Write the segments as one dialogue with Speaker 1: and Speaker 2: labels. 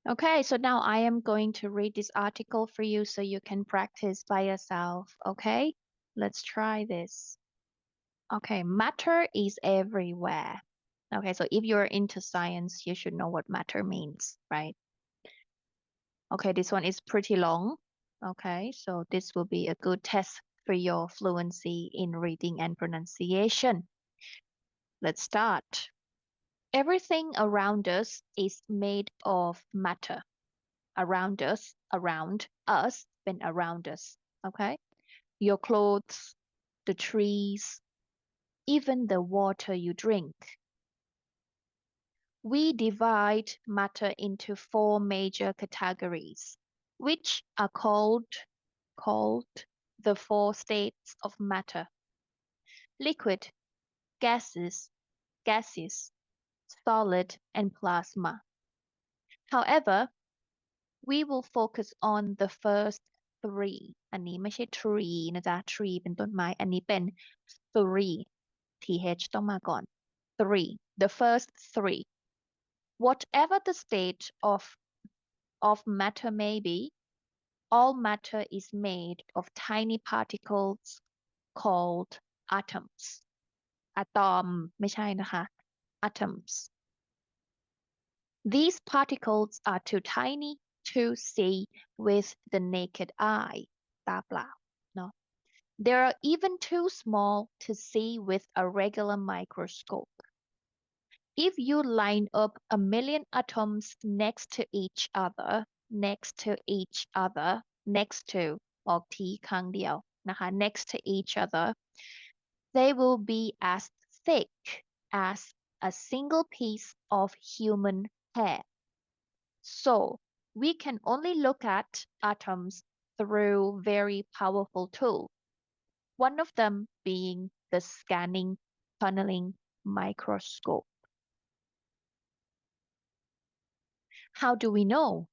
Speaker 1: Okay, so now I am going to read this article for you so you can practice by yourself. Okay, let's try this. Okay, matter is everywhere. Okay, so if you're into science, you should know what matter means, right? Okay, this one is pretty long. Okay, so this will be a good test for your fluency in reading and pronunciation. Let's start. Everything around us is made of matter. Around us,เป็น around us. Okay? Your clothes, the trees, even the water you drink. We divide matter into four major categories, which are called the four states of matter: liquid, gases, solid, and plasma. However, we will focus on the first three อันนี้ไม่ใช่ tree นะจ๊ะ tree เป็นต้นไม้ อันนี้เป็น three th ต้องมาก่อน three the first three whatever the state of matter may be, all matter is made of tiny particles called atoms อะตอมไม่ใช่นะคะ atoms. These particles are too tiny to see with the naked eye ตาเปล่าเนาะ They are even too small to see with a regular microscope. If you line up a million atoms next to each other, next to ออกทีครั้งเดียวนะคะ next to each other, they will be as thick as a single piece of human hair. So we can only look at atoms through very powerful tools, one of them being the scanning tunneling microscope. How do we know?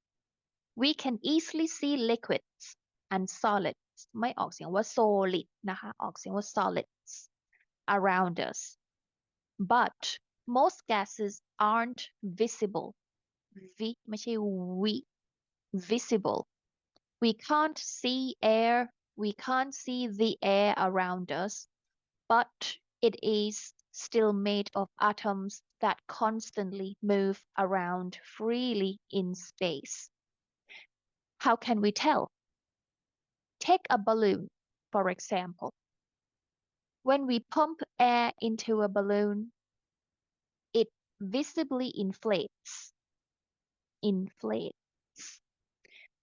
Speaker 1: We can easily see liquids and solids ไม่ออกเสียงว่า solid นะคะออกเสียงว่า solids around us. But most gases aren't visible. ไม่ใช่ visible. We can't see the air around us, but it is still made of atoms that constantly move around freely in space. How can we tell? Take a balloon, for example. When we pump air into a balloon, it visibly inflates.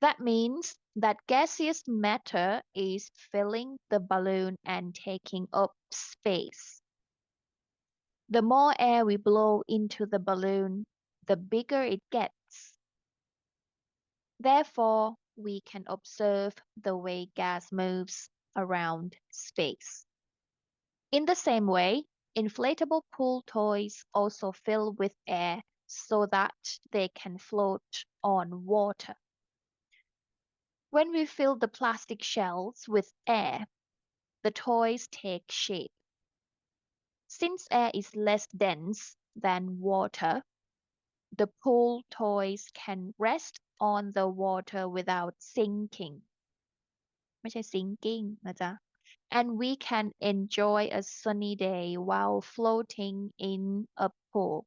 Speaker 1: That means that gaseous matter is filling the balloon and taking up space. The more air we blow into the balloon, the bigger it gets. Therefore, we can observe the way gas moves around space. In the same way, inflatable pool toys also fill with air so that they can float on water. When we fill the plastic shells with air, the toys take shape. Since air is less dense than water, the pool toys can rest on the water without sinking. ไม่ใช่ sinking นะจ๊ะ And we can enjoy a sunny day while floating in a pool.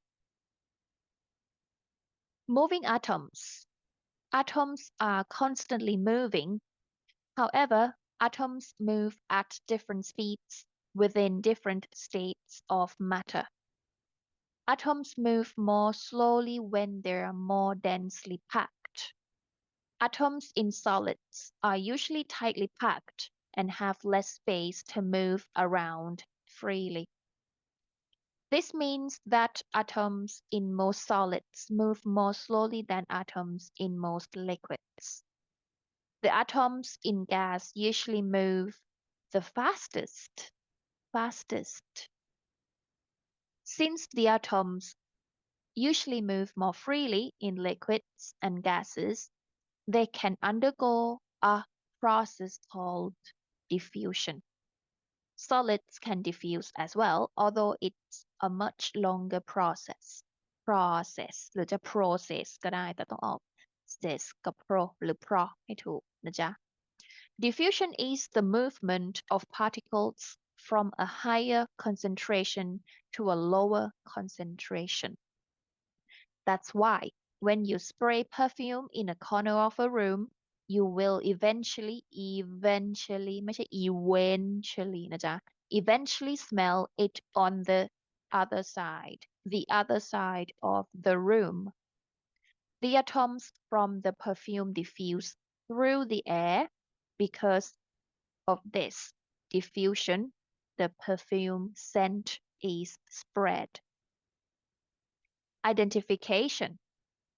Speaker 1: Moving atoms. Atoms are constantly moving. However, atoms move at different speeds within different states of matter. Atoms move more slowly when they are more densely packed. Atoms in solids are usually tightly packed and have less space to move around freely. This means that atoms in most solids move more slowly than atoms in most liquids. The atoms in gas usually move the fastest. Since the atoms usually move more freely in liquids and gases, they can undergo a process called diffusion. Solids can diffuse as well, although it's a much longer process หรือจะ process ก็ได้แต่ต้องออก this กับ pro หรือ pro ให้ถูกนะจ๊ะ Diffusion is the movement of particles from a higher concentration to a lower concentration. That's why when you spray perfume in a corner of a room, you will eventually ไม่ใช่ eventually นะจ๊ะ eventually smell it on the other side of the room. The atoms from the perfume diffuse through the air. Because of this diffusion, the perfume scent is spread. Identification.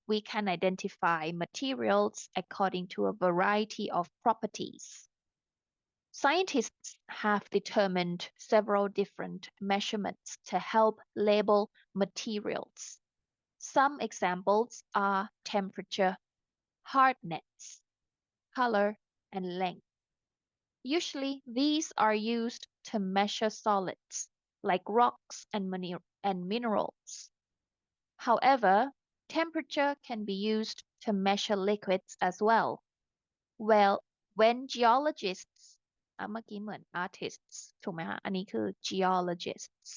Speaker 1: We can identify materials according to a variety of properties. Scientists have determined several different measurements to help label materials. Some examples are temperature, hardness, color, and length. Usually, these are used to measure solids, like rocks and minerals. However, temperature can be used to measure liquids as well. Well, when geologists เมื่อกี้เหมือน artists ถูกไหมคะอันนี้คือ geologists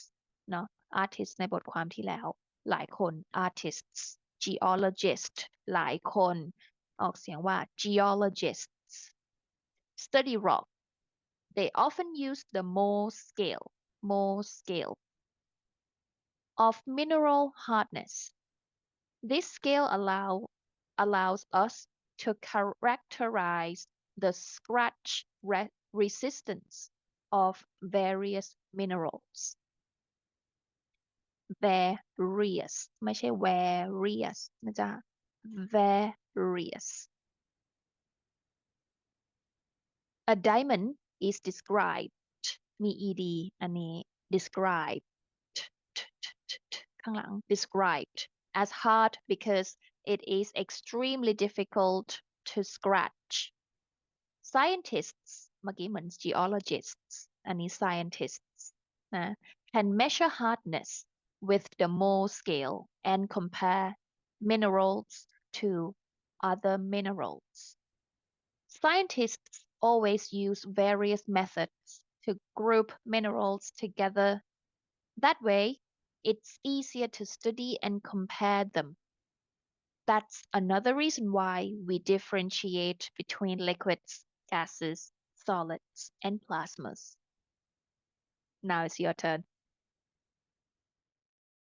Speaker 1: เนาะ artist ในบทความที่แล้ว หลายคน artists geologist หลายคน ออกเสียงว่า geologists study rock. They often use the Mohs scale of mineral hardness. This scale allows us to characterize the scratch resistance of various minerals. Various ไม่ใช่ various นะจ๊ะ various. A diamond is described มี ed อันนี้ described ข้างหลัง described as hard because it is extremely difficult to scratch. Scientists เมื่อกี้เหมือน geologists อันนี้ scientists นะ can measure hardness with the Mohs scale and compare minerals to other minerals. Scientists always use various methods to group minerals together. That way, it's easier to study and compare them. That's another reason why we differentiate between liquids, gases, solids, and plasmas. Now it's your turn.